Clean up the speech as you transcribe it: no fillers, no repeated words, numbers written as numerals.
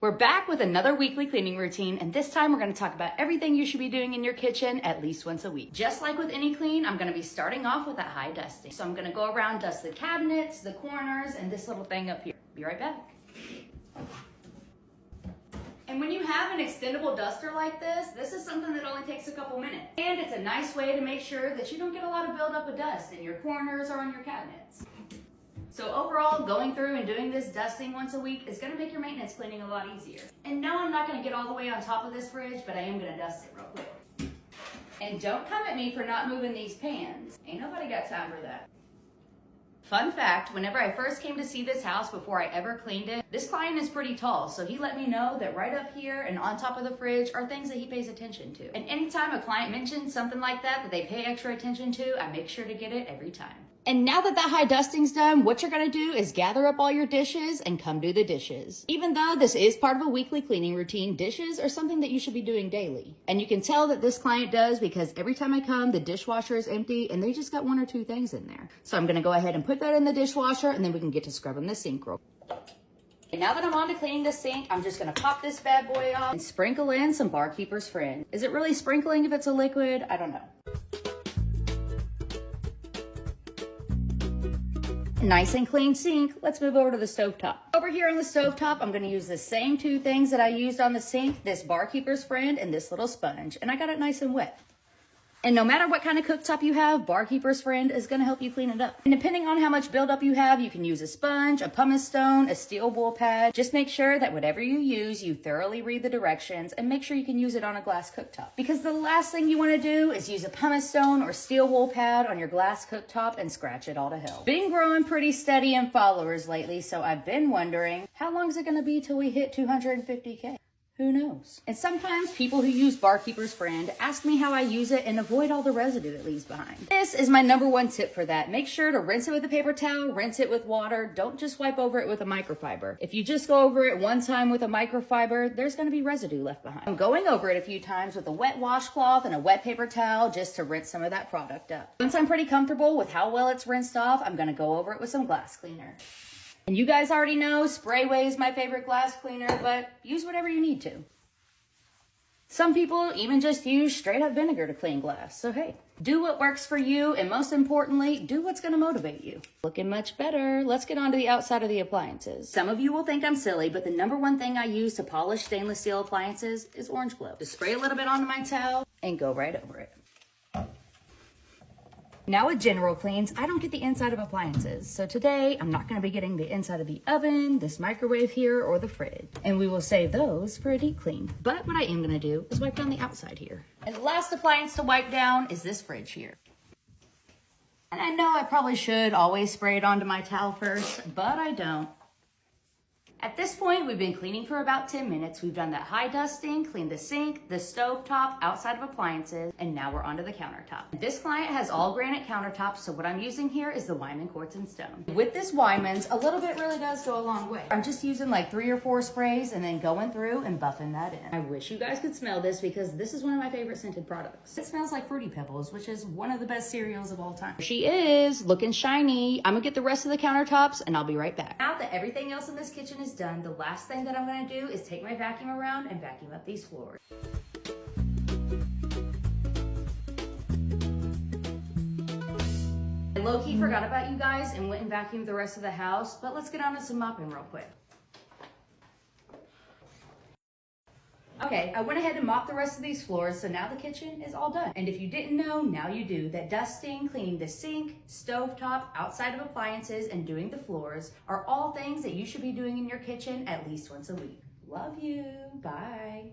We're back with another weekly cleaning routine, and this time we're going to talk about everything you should be doing in your kitchen at least once a week. Just like with any clean, I'm going to be starting off with that high dusting. So I'm going to go around, dust the cabinets, the corners, and this little thing up here. Be right back. And when you have an extendable duster like this is something that only takes a couple minutes. And it's a nice way to make sure that you don't get a lot of buildup of dust in your corners or on your cabinets. So overall, going through and doing this dusting once a week is going to make your maintenance cleaning a lot easier. And no, I'm not going to get all the way on top of this fridge, but I am going to dust it real quick. And don't come at me for not moving these pans. Ain't nobody got time for that. Fun fact, whenever I first came to see this house before I ever cleaned it, this client is pretty tall, so he let me know that right up here and on top of the fridge are things that he pays attention to. And anytime a client mentions something like that they pay extra attention to, I make sure to get it every time. And now that high dusting's done, what you're gonna do is gather up all your dishes and come do the dishes. Even though this is part of a weekly cleaning routine, dishes are something that you should be doing daily. And you can tell that this client does because every time I come, the dishwasher is empty and they just got one or two things in there. So I'm gonna go ahead and put that in the dishwasher and then we can get to scrubbing the sink real quick. And now that I'm on to cleaning the sink, I'm just gonna pop this bad boy off and sprinkle in some Barkeeper's Friend. Is it really sprinkling if it's a liquid? I don't know. Nice and clean sink, let's move over to the stovetop. Over here on the stovetop, I'm gonna use the same two things that I used on the sink, this Barkeeper's Friend and this little sponge, and I got it nice and wet. And no matter what kind of cooktop you have, Barkeeper's Friend is gonna help you clean it up. And depending on how much buildup you have, you can use a sponge, a pumice stone, a steel wool pad. Just make sure that whatever you use, you thoroughly read the directions and make sure you can use it on a glass cooktop. Because the last thing you wanna do is use a pumice stone or steel wool pad on your glass cooktop and scratch it all to hell. Been growing pretty steady in followers lately, so I've been wondering, how long is it gonna be till we hit 250K? Who knows? And sometimes people who use Barkeeper's Friend ask me how I use it and avoid all the residue it leaves behind. This is my #1 tip for that. Make sure to rinse it with a paper towel, rinse it with water. Don't just wipe over it with a microfiber. If you just go over it one time with a microfiber, there's gonna be residue left behind. I'm going over it a few times with a wet washcloth and a wet paper towel just to rinse some of that product up. Once I'm pretty comfortable with how well it's rinsed off, I'm gonna go over it with some glass cleaner. And you guys already know Sprayway is my favorite glass cleaner, but use whatever you need to. Some people even just use straight up vinegar to clean glass. So hey, do what works for you, and most importantly, do what's gonna motivate you. Looking much better. Let's get on to the outside of the appliances. Some of you will think I'm silly, but the #1 thing I use to polish stainless steel appliances is orange glow. Just spray a little bit onto my towel and go right over it. Now with general cleans, I don't get the inside of appliances. So today, I'm not gonna be getting the inside of the oven, this microwave here, or the fridge. And we will save those for a deep clean. But what I am gonna do is wipe down the outside here. And the last appliance to wipe down is this fridge here. And I know I probably should always spray it onto my towel first, but I don't. At this point, we've been cleaning for about 10 minutes. We've done that high dusting, cleaned the sink, the stove top, outside of appliances, and now we're onto the countertop. This client has all granite countertops, so what I'm using here is the Weiman Quartz and Stone. With this Weiman's, a little bit really does go a long way. I'm just using like 3 or 4 sprays and then going through and buffing that in. I wish you guys could smell this because this is one of my favorite scented products. It smells like Fruity Pebbles, which is one of the best cereals of all time. Here she is, looking shiny. I'm gonna get the rest of the countertops and I'll be right back. Now that everything else in this kitchen is done, the last thing that I'm gonna do is take my vacuum around and vacuum up these floors. I low-key forgot about you guys and went and vacuumed the rest of the house, but let's get on to some mopping real quick. Okay, I went ahead and mopped the rest of these floors, so now the kitchen is all done. And if you didn't know, now you do, that dusting, cleaning the sink, stovetop, outside of appliances, and doing the floors are all things that you should be doing in your kitchen at least once a week. Love you, bye.